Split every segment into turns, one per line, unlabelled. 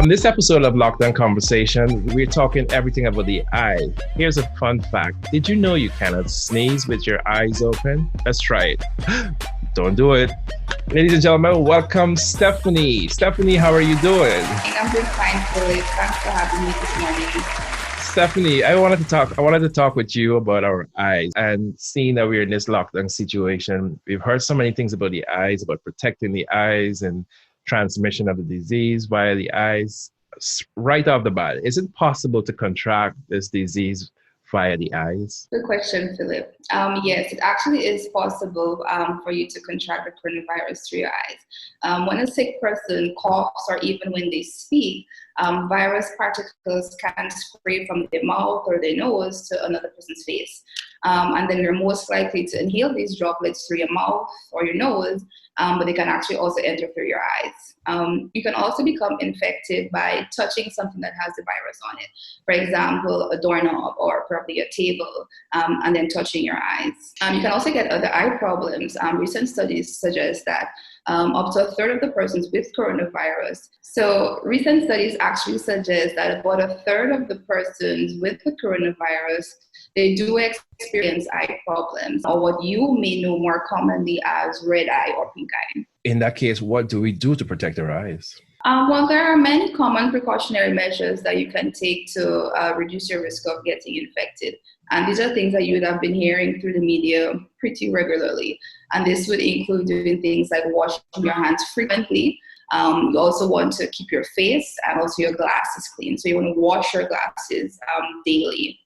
This episode of Lockdown Conversation, we're talking everything about the eye. Here's a fun fact. Did you know you cannot sneeze with your eyes open? Let's try it. Don't do it. Ladies and gentlemen, welcome Stephanie. Stephanie, how are you doing?
I'm doing fine, Phillip. Thanks for having me this morning.
Stephanie, I wanted to talk with you about our eyes, and seeing that we're in this lockdown situation. We've heard so many things about the eyes, about protecting the eyes and transmission of the disease via the eyes. Right off the bat, is it possible to contract this disease via the eyes?
Good question, Phillip. Yes, it actually is possible for you to contract the coronavirus through your eyes. When a sick person coughs or even when they speak, virus particles can spray from their mouth or their nose to another person's face. And then you're most likely to inhale these droplets through your mouth or your nose, but they can actually also enter through your eyes. You can also become infected by touching something that has the virus on it. For example, a doorknob or probably a table, and then touching your eyes. You can also get other eye problems. Recent studies suggest that up to a third of the persons with coronavirus. So recent studies actually suggest that about a third of the persons with the coronavirus, they do experience eye problems, or what you may know more commonly as red eye or pink eye.
In that case, what do we do to protect our eyes?
Well, there are many common precautionary measures that you can take to reduce your risk of getting infected. And these are things that you would have been hearing through the media pretty regularly. And this would include doing things like washing your hands frequently. You also want to keep your face and also your glasses clean. So you want to wash your glasses daily.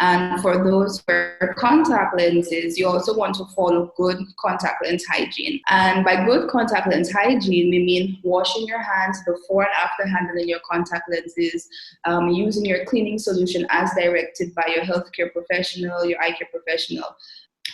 And for those who wear contact lenses, you also want to follow good contact lens hygiene. And by good contact lens hygiene, we mean washing your hands before and after handling your contact lenses, using your cleaning solution as directed by your healthcare professional, your eye care professional,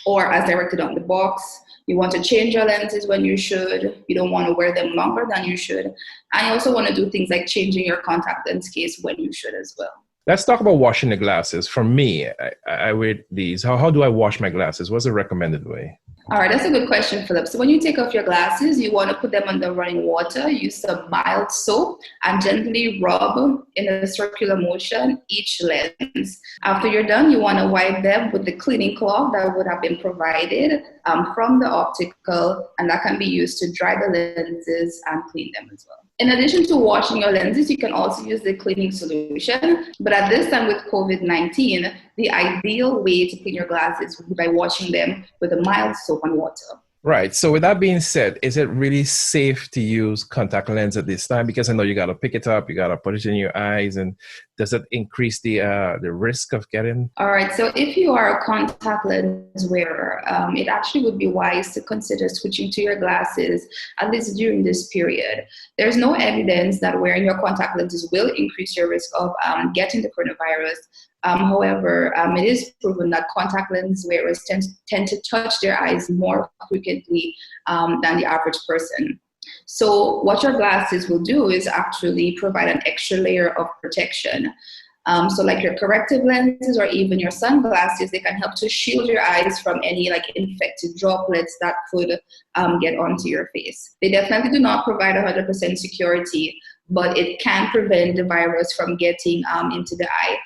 or as directed on the box. You want to change your lenses when you should. You don't want to wear them longer than you should. And you also want to do things like changing your contact lens case when you should as well.
Let's talk about washing the glasses. For me, I wear these. How do I wash my glasses? What's the recommended way?
All right, that's a good question, Phillip. So when you take off your glasses, you want to put them under running water, use some mild soap, and gently rub in a circular motion each lens. After you're done, you want to wipe them with the cleaning cloth that would have been provided from the optical, and that can be used to dry the lenses and clean them as well. In addition to washing your lenses, you can also use the cleaning solution. But at this time with COVID-19, the ideal way to clean your glasses would be by washing them with a mild soap and water.
Right. So with that being said, is it really safe to use contact lens at this time? Because I know you got to pick it up, you got to put it in your eyes, and does it increase the risk of getting?
All right. So if you are a contact lens wearer, it actually would be wise to consider switching to your glasses, at least during this period. There's no evidence that wearing your contact lenses will increase your risk of getting the coronavirus. However, it is proven that contact lens wearers tend to touch their eyes more frequently than the average person. So what your glasses will do is actually provide an extra layer of protection. So like your corrective lenses or even your sunglasses, they can help to shield your eyes from any like infected droplets that could get onto your face. They definitely do not provide 100% security, but it can prevent the virus from getting into the eye.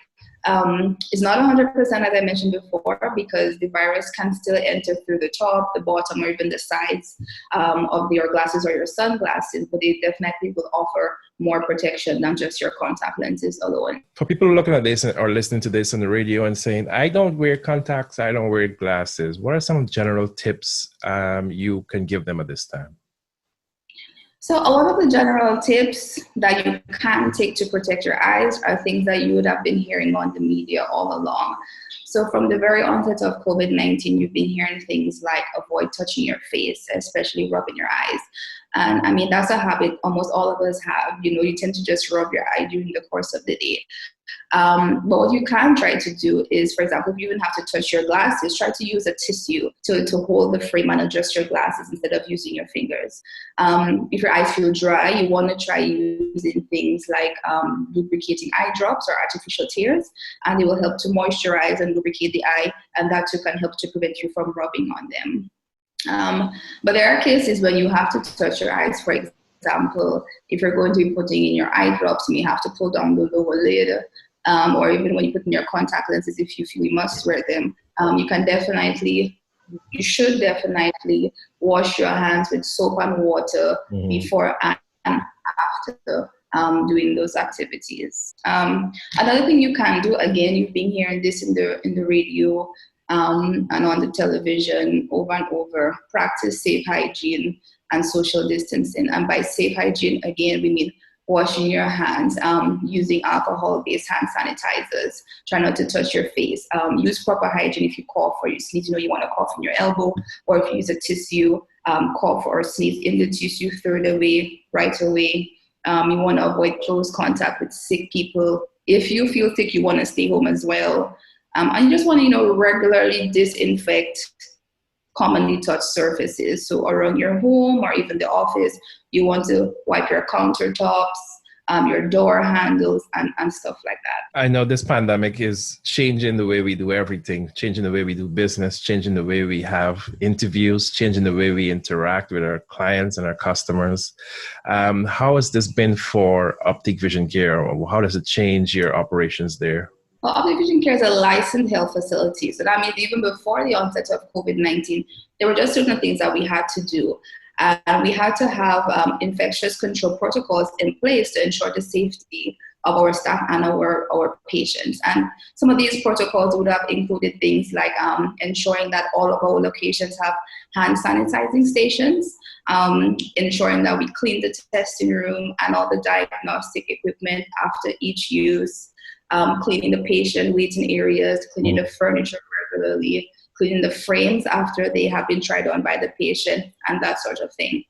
It's not 100% as I mentioned before, because the virus can still enter through the top, the bottom, or even the sides of your glasses or your sunglasses, but they definitely will offer more protection than just your contact lenses alone.
For people looking at this or listening to this on the radio and saying, I don't wear contacts, I don't wear glasses, what are some general tips you can give them at this time?
So a lot of the general tips that you can take to protect your eyes are things that you would have been hearing on the media all along. So from the very onset of COVID-19, you've been hearing things like avoid touching your face, especially rubbing your eyes. And I mean, that's a habit almost all of us have. You know, you tend to just rub your eye during the course of the day. But what you can try to do is, for example, if you even have to touch your glasses, try to use a tissue to hold the frame and adjust your glasses instead of using your fingers. If your eyes feel dry, you want to try using things like lubricating eye drops or artificial tears, and it will help to moisturize and lubricate the eye, and that too can help to prevent you from rubbing on them. But there are cases when you have to touch your eyes, for example, example, if you're going to be putting in your eye drops, you may have to pull down the lower lid, or even when you put in your contact lenses, if you feel you must wear them, you should definitely wash your hands with soap and water before and after doing those activities. Another thing you can do, again, you've been hearing this in the radio and on the television over and over, practice safe hygiene and social distancing. And by safe hygiene, again, we mean washing your hands, using alcohol-based hand sanitizers. Try not to touch your face. Use proper hygiene if you cough or you sneeze. You want to cough in your elbow, or if you use a tissue, cough or sneeze in the tissue, throw it away right away. You want to avoid close contact with sick people. If you feel sick, you want to stay home as well. And you just want to, regularly disinfect commonly touched surfaces. So around your home or even the office, you want to wipe your countertops, your door handles, and stuff like that.
I know this pandemic is changing the way we do everything, changing the way we do business, changing the way we have interviews, changing the way we interact with our clients and our customers. How has this been for Optic Vision Care? How does it change your operations there?
Well, Optic Vision Care is a licensed health facility. So that means even before the onset of COVID-19, there were just certain things that we had to do. We had to have infectious control protocols in place to ensure the safety of our staff and our patients. And some of these protocols would have included things like ensuring that all of our locations have hand sanitizing stations, ensuring that we clean the testing room and all the diagnostic equipment after each use, cleaning the patient waiting areas, cleaning the furniture regularly, cleaning the frames after they have been tried on by the patient, and that sort of thing.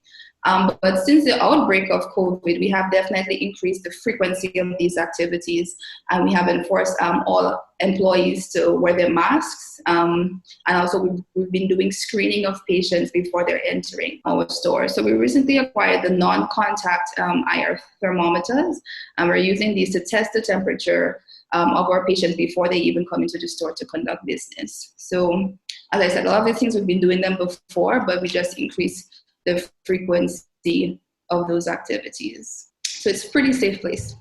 But since the outbreak of COVID, we have definitely increased the frequency of these activities, and we have enforced all employees to wear their masks. And also we've been doing screening of patients before they're entering our store. So we recently acquired the non-contact IR thermometers, and we're using these to test the temperature of our patients before they even come into the store to conduct business. So as I said, a lot of these things we've been doing them before, but we just increase the frequency of those activities. So it's a pretty safe place.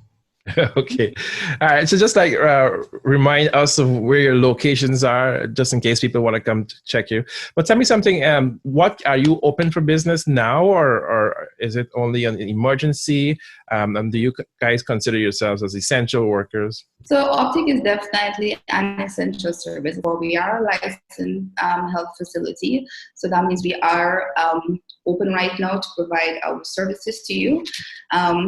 Okay. All right. So just remind us of where your locations are, just in case people want to come to check you. But tell me something, what are you open for business now, or is it only an emergency? And do you guys consider yourselves as essential workers?
So Optic is definitely an essential service. We are a licensed health facility. So that means we are open right now to provide our services to you.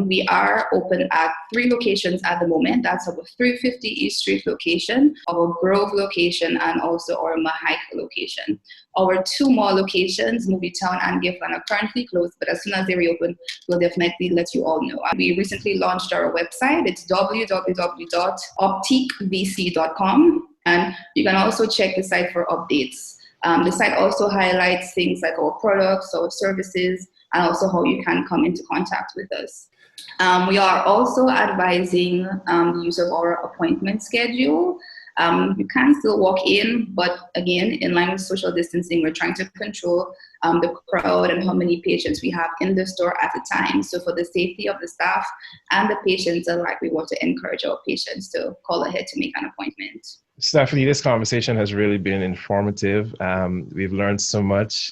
We are open at 3 locations at the moment. That's our 350 East Street location, our Grove location, and also our Mahike location. Our 2 more locations, Movie Town and Giffland, are currently closed, but as soon as they reopen, we'll definitely let you all know. We recently launched our website. It's www.opticvc.com, and you can also check the site for updates. The site also highlights things like our products, our services, and also how you can come into contact with us. We are also advising the use of our appointment schedule. You can still walk in, but again, in line with social distancing, we're trying to control the crowd and how many patients we have in the store at a time. So for the safety of the staff and the patients alike, we want to encourage our patients to call ahead to make an appointment.
Stephanie, this conversation has really been informative. We've learned so much.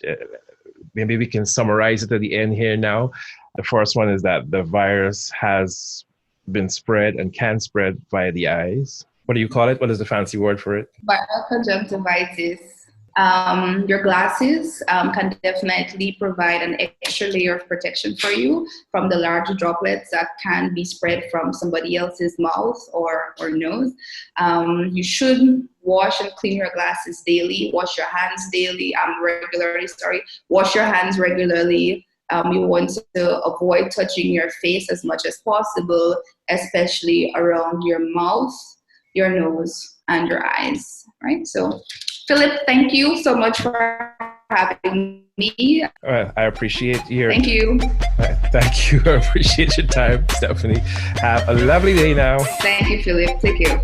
Maybe we can summarize it at the end here now. The first one is that the virus has been spread and can spread via the eyes. What do you call it? What is the fancy word for it?
Viral conjunctivitis. Your glasses can definitely provide an extra layer of protection for you from the large droplets that can be spread from somebody else's mouth or nose. You should wash and clean your glasses daily. Wash your hands daily. Wash your hands regularly. You want to avoid touching your face as much as possible, especially around your mouth, your nose, and your eyes, right? So, Phillip, thank you so much for having me.
I appreciate your...
Thank you.
Thank you. I appreciate your time, Stephanie. Have a lovely day now.
Thank you, Phillip. Take care.